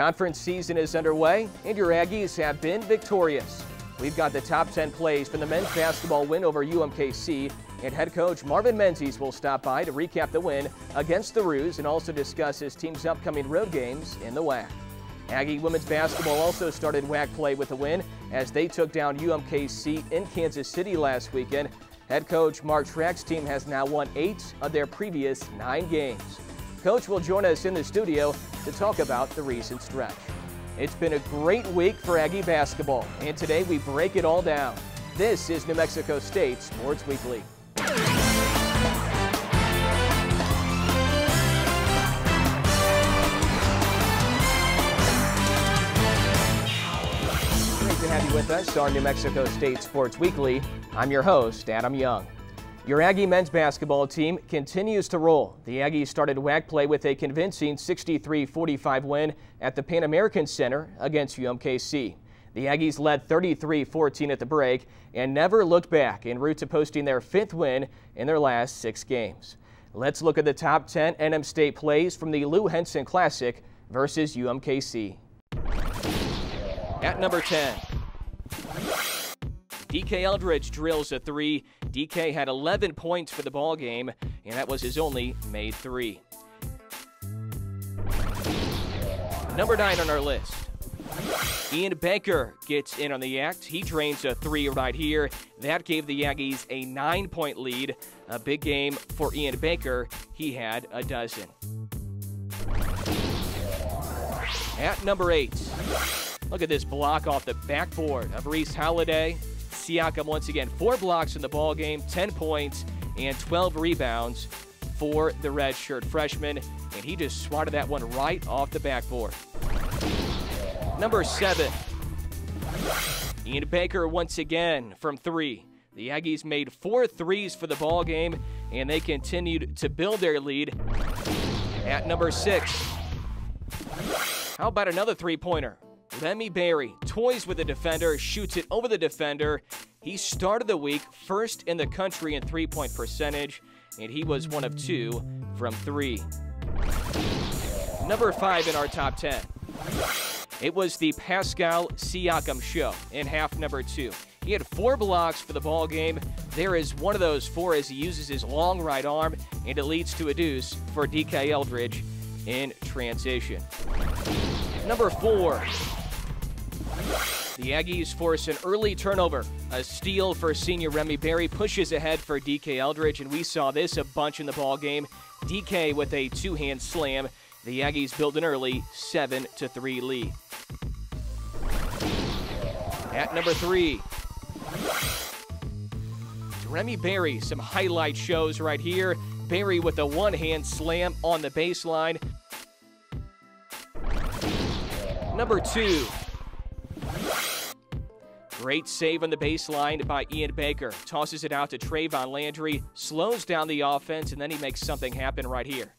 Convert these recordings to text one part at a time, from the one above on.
Conference season is underway, and your Aggies have been victorious. We've got the top 10 plays from the men's basketball win over UMKC, and head coach Marvin Menzies will stop by to recap the win against the Roos and also discuss his team's upcoming road games in the WAC. Aggie women's basketball also started WAC play with a win as they took down UMKC in Kansas City last weekend. Head coach Mark Track's team has now won 8 of their previous 9 games. Coach will join us in the studio to talk about the recent stretch. It's been a great week for Aggie basketball, and today we break it all down. This is New Mexico State Sports Weekly. Have you with us on New Mexico State Sports Weekly. I'm your host, Adam Young. Your Aggie men's basketball team continues to roll. The Aggies started WAC play with a convincing 63-45 win at the Pan American Center against UMKC. The Aggies led 33-14 at the break and never looked back en route to posting their 5th win in their last 6 games. Let's look at the top 10 NM State plays from the Lou Henson Classic versus UMKC. At number 10. DK Eldridge drills a 3. DK had 11 points for the ball game, and that was his only made 3. Number 9 on our list. Ian Baker gets in on the act. He drains a 3 right here. That gave the Aggies a 9-point lead. A big game for Ian Baker. He had a dozen. At number 8. Look at this block off the backboard of Reese Holiday. Siakam once again 4 blocks in the ball game, 10 points and 12 rebounds for the redshirt freshman, and he just swatted that one right off the backboard. Number 7. Ian Baker once again from 3. The Aggies made 4 threes for the ball game, and they continued to build their lead. At number 6. How about another 3-pointer? Remy Berry toys with the defender, shoots it over the defender. He started the week first in the country in 3-point percentage, and he was 1 of 2 from 3. Number 5 in our top 10. It was the Pascal Siakam show in half number 2. He had 4 blocks for the ball game. There is one of those 4 as he uses his long right arm, and it leads to a deuce for DK Eldridge in transition. Number 4. The Aggies force an early turnover. A steal for senior Remy Berry pushes ahead for DK Eldridge, and we saw this a bunch in the ball game. DK with a 2-hand slam. The Aggies build an early 7-3 lead. At number 3. Remy Berry, some highlight shows right here. Berry with a 1-hand slam on the baseline. Number 2. Great save on the baseline by Ian Baker. Tosses it out to Trayvon Landry, slows down the offense, and then he makes something happen right here.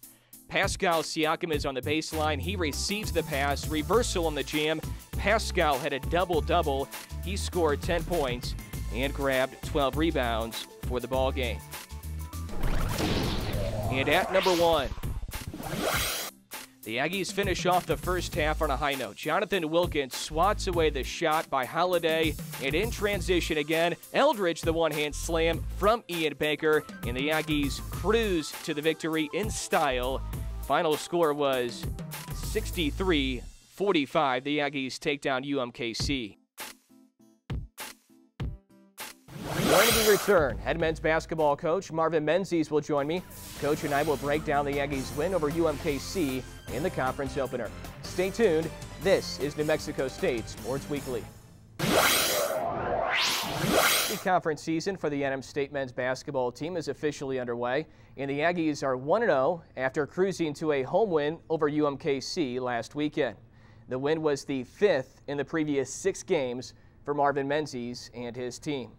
Pascal Siakam is on the baseline. He receives the pass, reversal on the jam. Pascal had a double-double. He scored 10 points and grabbed 12 rebounds for the ball game. And at number 1. The Aggies finish off the first half on a high note. Jonathan Wilkins swats away the shot by Holiday, and in transition again, Eldridge the 1-hand slam from Ian Baker, and the Aggies cruise to the victory in style. Final score was 63-45. The Aggies take down UMKC. When we return, head men's basketball coach Marvin Menzies will join me. Coach and I will break down the Aggies' win over UMKC in the conference opener. Stay tuned. This is New Mexico State Sports Weekly. The conference season for the NM State men's basketball team is officially underway, and the Aggies are 1-0 after cruising to a home win over UMKC last weekend. The win was the 5th in the previous 6 games for Marvin Menzies and his team.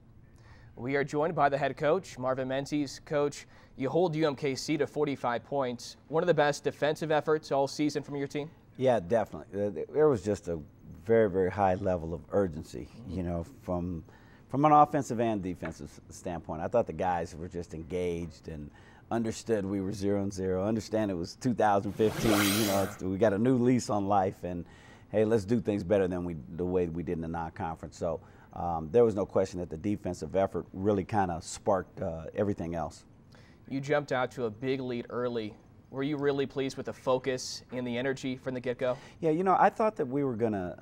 We are joined by the head coach, Marvin Menzies. Coach, you hold UMKC to 45 points. One of the best defensive efforts all season from your team? Yeah, definitely. There was just a very, very high level of urgency, you know, from an offensive and defensive standpoint. I thought the guys were just engaged and understood we were 0-0, understand it was 2015, you know, we got a new lease on life, and hey, let's do things better than the way we did in the non-conference. So there was no question that the defensive effort really kind of sparked everything else. You jumped out to a big lead early. Were you really pleased with the focus and the energy from the get-go? Yeah, you know, I thought that we were gonna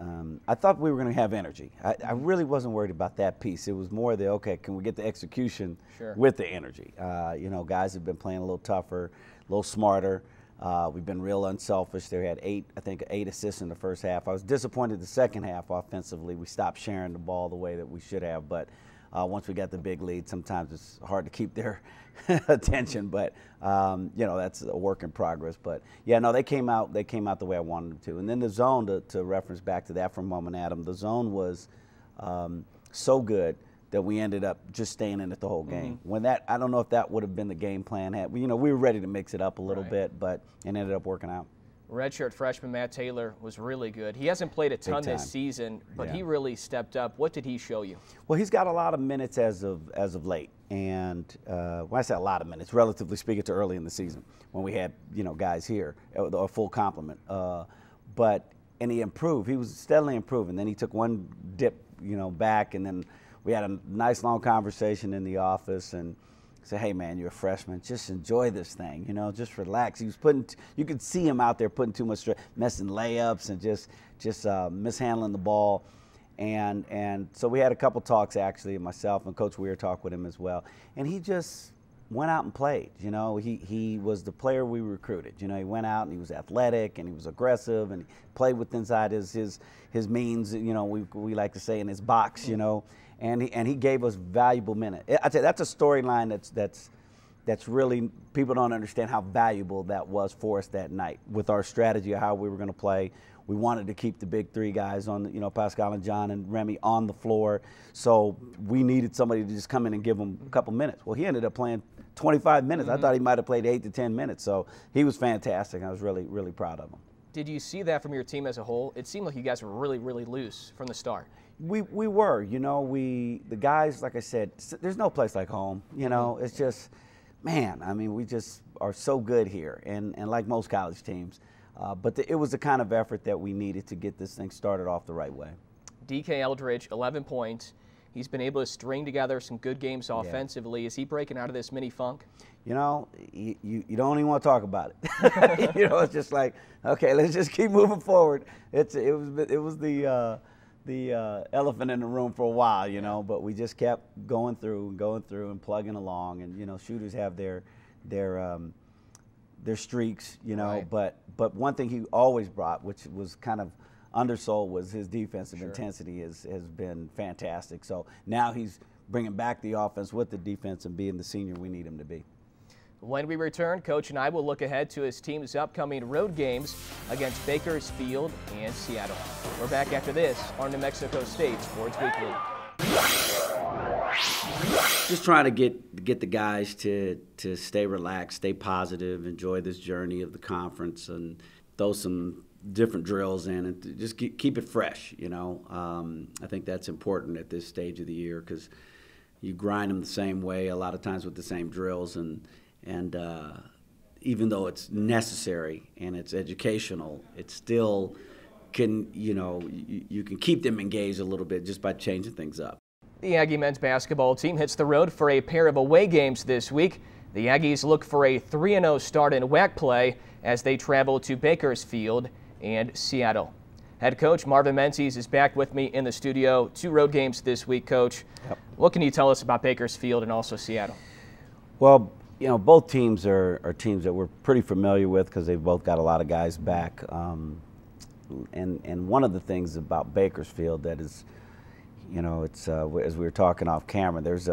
have energy. I really wasn't worried about that piece. It was more okay, can we get the execution with the energy? You know, guys have been playing a little tougher, a little smarter. We've been real unselfish. They had I think eight assists in the first half. I was disappointed the second half offensively. We stopped sharing the ball the way that we should have, but once we got the big lead, sometimes it's hard to keep their attention, but you know, that's a work in progress. But yeah, no, they came out the way I wanted them to. And then the zone, to reference back to that for a moment, Adam, the zone was so good that we ended up just staying in it the whole game. When I don't know if that would have been the game plan. You know, we were ready to mix it up a little bit, but it ended up working out. Redshirt freshman Matt Taylor was really good. He hasn't played a ton this season, but he really stepped up. What did he show you? Well, he's got a lot of minutes as of late, and when I say a lot of minutes, relatively speaking to early in the season when we had guys here, a full complement. And he improved. He was steadily improving. Then he took one dip, back, and then we had a nice long conversation in the office and said, hey man, you're a freshman, just enjoy this thing, just relax. He was you could see him out there putting too much stress, missing layups and just mishandling the ball. And so we had a couple talks actually, myself and Coach Weir talked with him as well. And he just went out and played. He was the player we recruited. He went out and he was athletic and he was aggressive and he played with inside his means, we like to say, in his box, And he gave us valuable minutes. I'd say that's a storyline that's really, people don't understand how valuable that was for us that night with our strategy of how we were going to play. We wanted to keep the big three guys on, Pascal and John and Remy on the floor. So we needed somebody to just come in and give them a couple minutes. Well, he ended up playing 25 minutes. I thought he might have played 8 to 10 minutes. So he was fantastic. I was really, really proud of him. Did you see that from your team as a whole? It seemed like you guys were really, really loose from the start. We were, the guys, like I said, there's no place like home, it's just, man, I mean, we just are so good here, and like most college teams, but it was the kind of effort that we needed to get this thing started off the right way. DK Eldridge, 11 points. He's been able to string together some good games offensively. Is he breaking out of this mini funk? You don't even want to talk about it. It's just like, okay, let's just keep moving forward. It was the elephant in the room for a while, but we just kept going through and plugging along. And, shooters have their streaks, but one thing he always brought, which was kind of undersold, was his defensive intensity has been fantastic. So now he's bringing back the offense with the defense and being the senior we need him to be. When we return, Coach and I will look ahead to his team's upcoming road games against Bakersfield and Seattle. We're back after this on New Mexico State Sports Weekly. Just trying to get the guys to stay relaxed, stay positive, enjoy this journey of the conference, and throw some different drills in and just keep it fresh. I think that's important at this stage of the year because you grind them the same way a lot of times with the same drills, and even though it's necessary and it's educational, it still can, you can keep them engaged a little bit just by changing things up. The Aggie men's basketball team hits the road for a pair of away games this week. The Aggies look for a 3-0 start in WAC play as they travel to Bakersfield and Seattle. Head coach Marvin Menzies is back with me in the studio. 2 road games this week, Coach. Yep. What can you tell us about Bakersfield and also Seattle? Well, both teams are teams that we're pretty familiar with because they've both got a lot of guys back. And one of the things about Bakersfield that is, it's as we were talking off camera, there's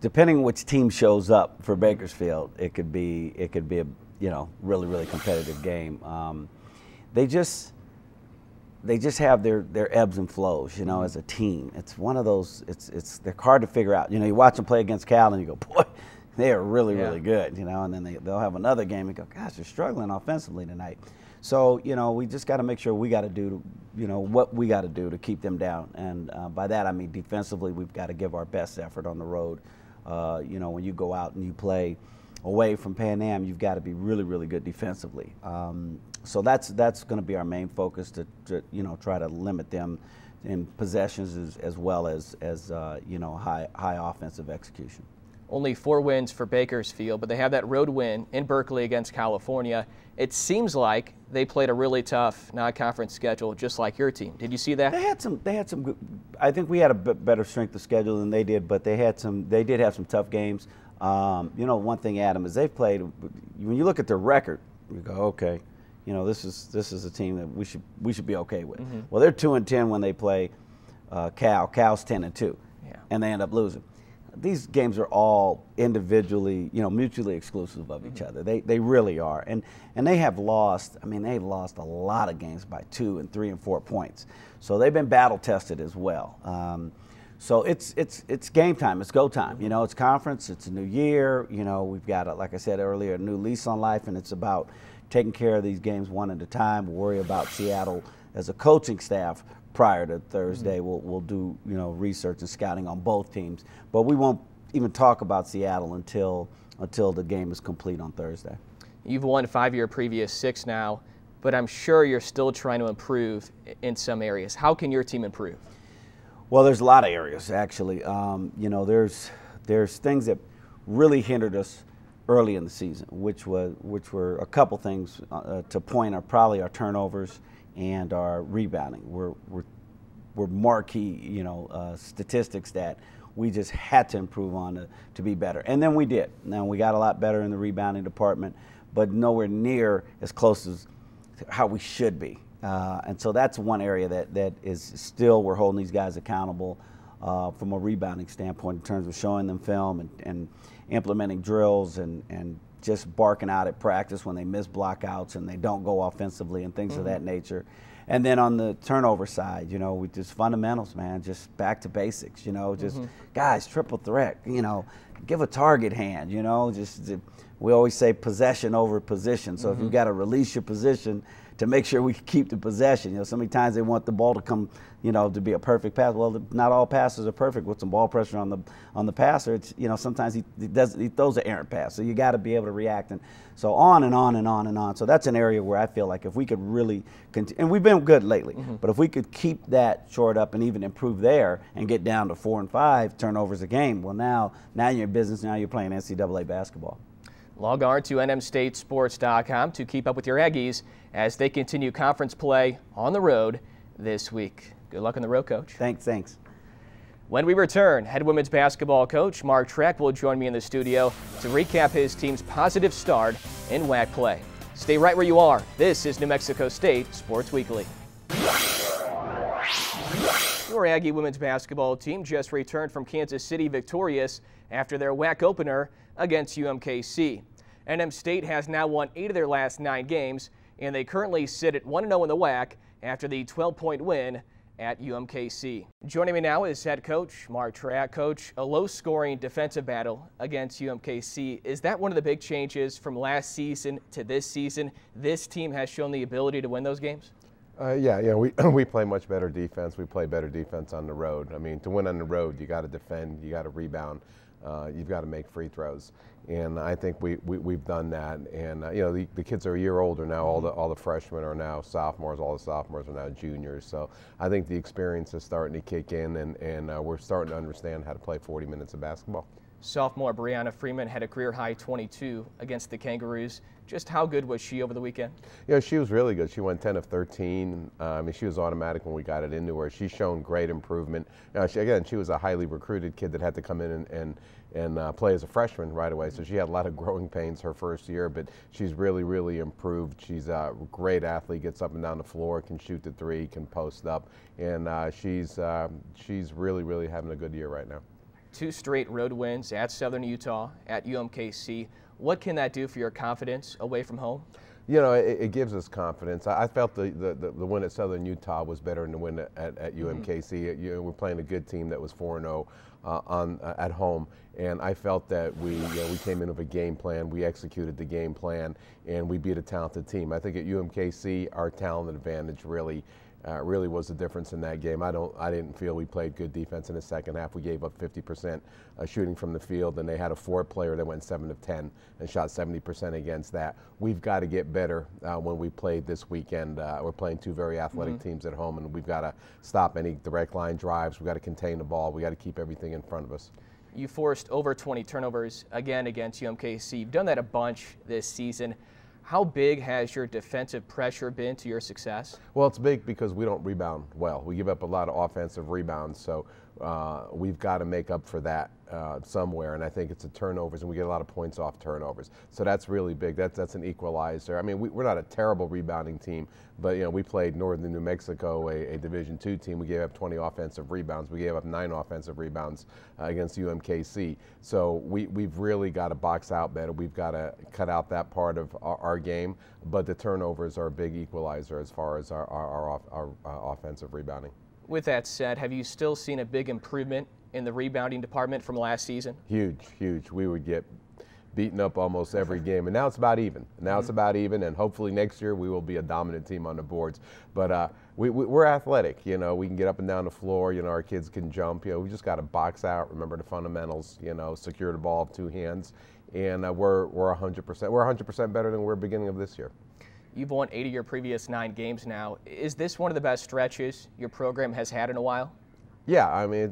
depending on which team shows up for Bakersfield, it could be a really, really competitive game. They just have their ebbs and flows, as a team. It's one of those, they're hard to figure out. You watch them play against Cal and you go, boy, they are really, really good, and then they'll have another game and go, gosh, they're struggling offensively tonight. So, we just got to make sure we got to do, what we got to do to keep them down. And by that, I mean defensively, we've got to give our best effort on the road. When you go out and you play away from Pan Am, you've got to be really, really good defensively. So that's going to be our main focus to try to limit them in possessions as well as high offensive execution. Only 4 wins for Bakersfield, but they have that road win in Berkeley against California. It seems like they played a really tough non-conference schedule, just like your team. Did you see that? They had some good, I think we had a better strength of schedule than they did, but they did have some tough games. One thing, Adam, is they've played. When you look at their record, you go, okay, this is a team that we should be okay with. Mm-hmm. Well, they're 2-10 when they play Cal. Cal's 10-2, and they end up losing. These games are all individually, mutually exclusive of each other. They really are, and they have lost. I mean, they've lost a lot of games by 2 and 3 and 4 points. So they've been battle tested as well. So it's game time. It's go time. It's conference. It's a new year. We've got, like I said earlier, a new lease on life, and it's about taking care of these games one at a time. We'll worry about Seattle as a coaching staff. Prior to Thursday, we'll do research and scouting on both teams, but we won't even talk about Seattle until the game is complete on Thursday. You've won 5 of your previous 6 now, but I'm sure you're still trying to improve in some areas. How can your team improve? Well, there's a lot of areas actually. There's things that really hindered us early in the season, which were a couple things to point are probably our turnovers and our rebounding. We're marquee, statistics that we just had to improve on to be better. And then we did. Now, we got a lot better in the rebounding department, but nowhere near as close as how we should be. And so that's one area that is still, we're holding these guys accountable from a rebounding standpoint in terms of showing them film and implementing drills and just barking out at practice when they miss blockouts and they don't go offensively and things of that nature. And then on the turnover side, we just fundamentals, man, just back to basics, just guys, triple threat, give a target hand, we always say possession over position. So if you've got to release your position to make sure we keep the possession, so many times they want the ball to come, to be a perfect pass. Well, not all passes are perfect with some ball pressure on the passer. It's, sometimes he throws an errant pass. So you got to be able to react, and so on and on and on and on. So that's an area where I feel like if we could really continue, and we've been good lately, but if we could keep that shored up and even improve there and get down to 4 and 5 turnovers a game, well, now you're in business. Now you're playing NCAA basketball. Log on to nmstatesports.com to keep up with your Aggies as they continue conference play on the road this week. Good luck on the road, Coach. Thanks. When we return, head women's basketball coach Mark Track will join me in the studio to recap his team's positive start in WAC play. Stay right where you are. This is New Mexico State Sports Weekly. Your Aggie women's basketball team just returned from Kansas City victorious after their WAC opener against UMKC. NM State has now won 8 of their last 9 games, and they currently sit at 1-0 in the WAC after the 12-point win at UMKC. Joining me now is head coach Mark Track. Coach, a low-scoring defensive battle against UMKC. Is that one of the big changes from last season to this season? This team has shown the ability to win those games? Yeah, we play much better defense. We play better defense on the road. I mean, to win on the road, you got to defend, you got to rebound, you've got to make free throws, and I think we've done that. And the kids are a year older now. All the freshmen are now sophomores. All the sophomores are now juniors. So I think the experience is starting to kick in, and we're starting to understand how to play 40 minutes of basketball. Sophomore Brianna Freeman had a career-high 22 against the Kangaroos. Just how good was she over the weekend? Yeah, she was really good. She went 10 of 13. I mean, she was automatic when we got it into her. She's shown great improvement. She was a highly recruited kid that had to come in and play as a freshman right away. So she had a lot of growing pains her first year, but she's really, really improved. She's a great athlete, gets up and down the floor, can shoot the three, can post up, and she's really, really having a good year right now. 2 straight road wins at Southern Utah, at UMKC. What can that do for your confidence away from home? It gives us confidence. I felt the win at Southern Utah was better than the win at UMKC. We're playing a good team that was 4-0 at home, and I felt that we came in with a game plan. We executed the game plan, and we beat a talented team. I think at UMKC, our talent advantage really really was the difference in that game. I didn't feel we played good defense in the second half. We gave up 50% shooting from the field, and they had a 4-player that went 7 of 10 and shot 70% against that. We've got to get better when we played this weekend. We're playing two very athletic teams at home, and we've got to stop any direct line drives. We've got to contain the ball. We've got to keep everything in front of us. You forced over 20 turnovers again against UMKC. You've done that a bunch this season. How big has your defensive pressure been to your success? Well, it's big because we don't rebound well. We give up a lot of offensive rebounds, so we've got to make up for that somewhere, and I think it's the turnovers, and we get a lot of points off turnovers. So that's really big. That's an equalizer. I mean, we're not a terrible rebounding team, but we played Northern New Mexico, a Division II team. We gave up 20 offensive rebounds. We gave up 9 offensive rebounds against UMKC. So we've really got to box out better. We've got to cut out that part of our game, but the turnovers are a big equalizer as far as our offensive rebounding. With that said, have you still seen a big improvement in the rebounding department from last season? Huge, huge. We would get beaten up almost every game, and now it's about even. It's about even, and hopefully next year we will be a dominant team on the boards. But we're athletic, we can get up and down the floor, our kids can jump, we just got to box out, remember the fundamentals, secure the ball with 2 hands, and we're 100%. We're 100% better than we were beginning of this year. You've won 8 of your previous 9 games now. Is this one of the best stretches your program has had in a while? Yeah, I mean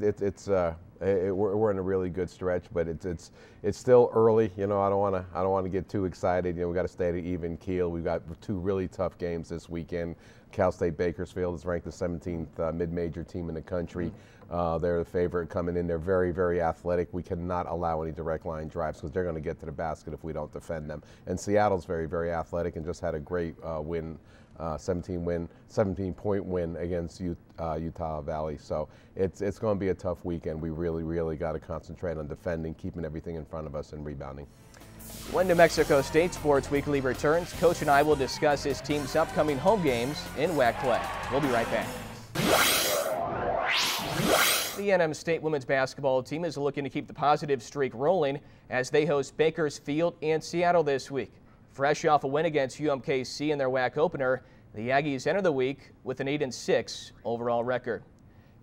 we're in a really good stretch, but it's still early. I don't want to get too excited. We got to stay at an even keel. We've got 2 really tough games this weekend. Cal State Bakersfield is ranked the 17th mid-major team in the country. They're the favorite coming in. They're very, very athletic. We cannot allow any direct line drives because they're going to get to the basket if we don't defend them. And Seattle's very, very athletic and just had a great win. 17-point win against Utah Valley. So it's going to be a tough weekend. We really, really got to concentrate on defending, keeping everything in front of us, and rebounding. When New Mexico State Sports Weekly returns, Coach and I will discuss his team's upcoming home games in WAC play. We'll be right back. The NM State women's basketball team is looking to keep the positive streak rolling as they host Bakersfield and Seattle this week. Fresh off a win against UMKC in their WAC opener, the Aggies enter the week with an 8-6 overall record.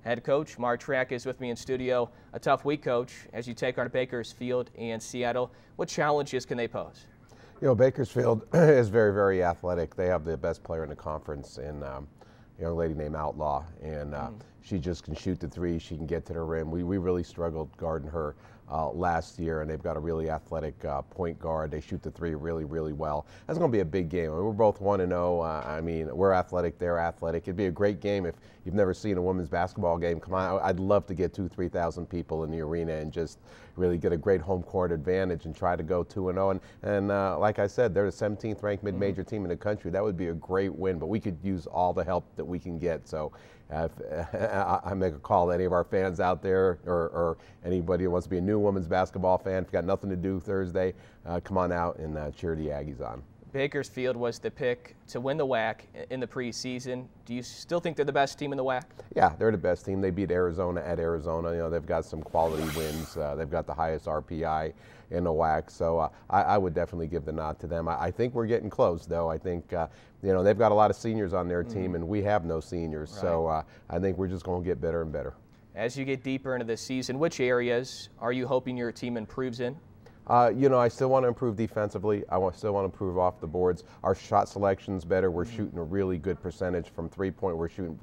Head coach Mark Track is with me in studio. A tough week, Coach, as you take on Bakersfield and Seattle. What challenges can they pose? Bakersfield is very, very athletic. They have the best player in the conference, and a young lady named Outlaw, and she just can shoot the 3. She can get to the rim. We really struggled guarding her last year, and they've got a really athletic point guard. They shoot the 3 really, really well. That's going to be a big game. I mean, we're both 1-0. I mean, we're athletic. They're athletic. It'd be a great game if you've never seen a women's basketball game. Come on, I'd love to get 2,000-3,000 people in the arena and just really get a great home court advantage and try to go 2-0. And like I said, they're the 17th ranked mid-major team in the country. That would be a great win, but we could use all the help that we can get. So I make a call to any of our fans out there, or anybody who wants to be a new women's basketball fan. If you got nothing to do Thursday, come on out and cheer the Aggies on. Bakersfield was the pick to win the WAC in the preseason. Do you still think they're the best team in the WAC? Yeah, they're the best team. They beat Arizona at Arizona. They've got some quality wins. They've got the highest RPI in the WAC. So I would definitely give the nod to them. I think we're getting close, though. I think they've got a lot of seniors on their team, and we have no seniors. Right. So I think we're just going to get better and better. As you get deeper into the season, which areas are you hoping your team improves in? I still want to improve defensively. Still want to improve off the boards. Our shot selection's better. We're shooting a really good percentage from 3-point. We're shooting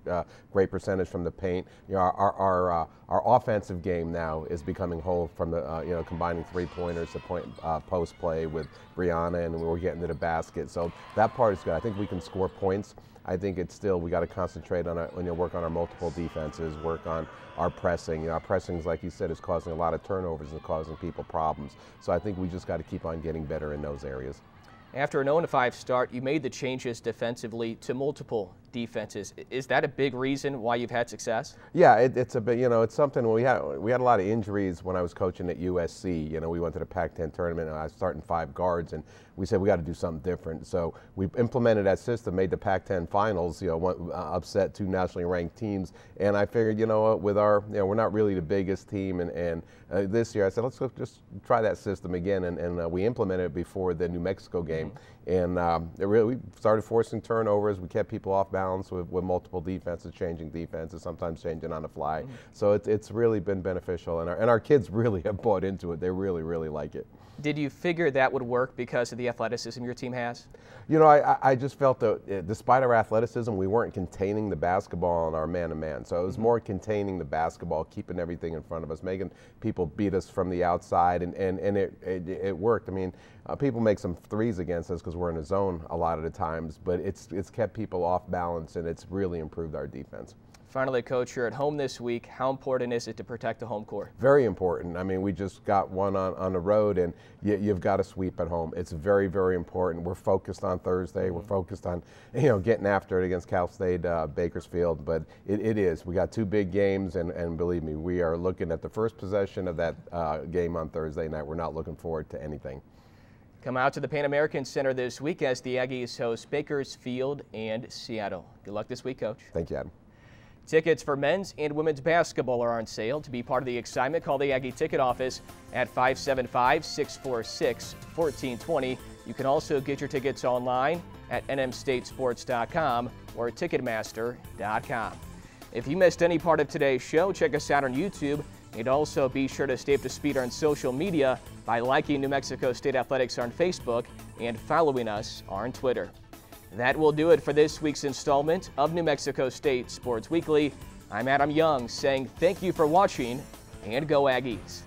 great percentage from the paint. Our offensive game now is becoming whole from the combining 3-pointers to post play with Brianna, and we're getting to the basket. So that part is good. I think we can score points. I think it's still, we got to concentrate on work on our multiple defenses, work on our pressing. Our pressing, like you said, is causing a lot of turnovers and causing people problems. So I think we just got to keep on getting better in those areas. After an 0-5 start, you made the changes defensively to multiple defenses. Is that a big reason why you've had success? Yeah, it's a bit, it's something. We had a lot of injuries when I was coaching at USC. We went to the Pac-10 tournament, and I was starting 5 guards, and we said we got to do something different. So we implemented that system, made the Pac-10 finals. Upset 2 nationally ranked teams, and I figured, with our, we're not really the biggest team, and this year I said let's just try that system again, and we implemented it before the New Mexico game, we started forcing turnovers. We kept people off balance with multiple defenses, changing defenses, sometimes changing on the fly. So it's really been beneficial, and our kids really have bought into it. They really, really like it. Did you figure that would work because of the athleticism your team has? You know, I just felt that despite our athleticism, we weren't containing the basketball on our man-to-man. So it was more containing the basketball, keeping everything in front of us, making people beat us from the outside, and it worked. I mean, people make some threes against us because we're in a zone a lot of the times, but it's kept people off balance, and it's really improved our defense. Finally, Coach, you're at home this week. How important is it to protect the home court? Very important. I mean, we just got one on the road, and you've got to sweep at home. It's very, very important. We're focused on Thursday. We're focused on, getting after it against Cal State Bakersfield, but it is. We got two big games, and believe me, we are looking at the first possession of that game on Thursday night. We're not looking forward to anything. Come out to the Pan American Center this week as the Aggies host Bakersfield and Seattle. Good luck this week, Coach. Thank you, Adam. Tickets for men's and women's basketball are on sale. To be part of the excitement, call the Aggie ticket office at 575-646-1420. You can also get your tickets online at nmstatesports.com or ticketmaster.com. If you missed any part of today's show, check us out on YouTube, and also be sure to stay up to speed on social media by liking New Mexico State Athletics on Facebook and following us on Twitter. That will do it for this week's installment of New Mexico State Sports Weekly. I'm Adam Young saying thank you for watching, and go Aggies.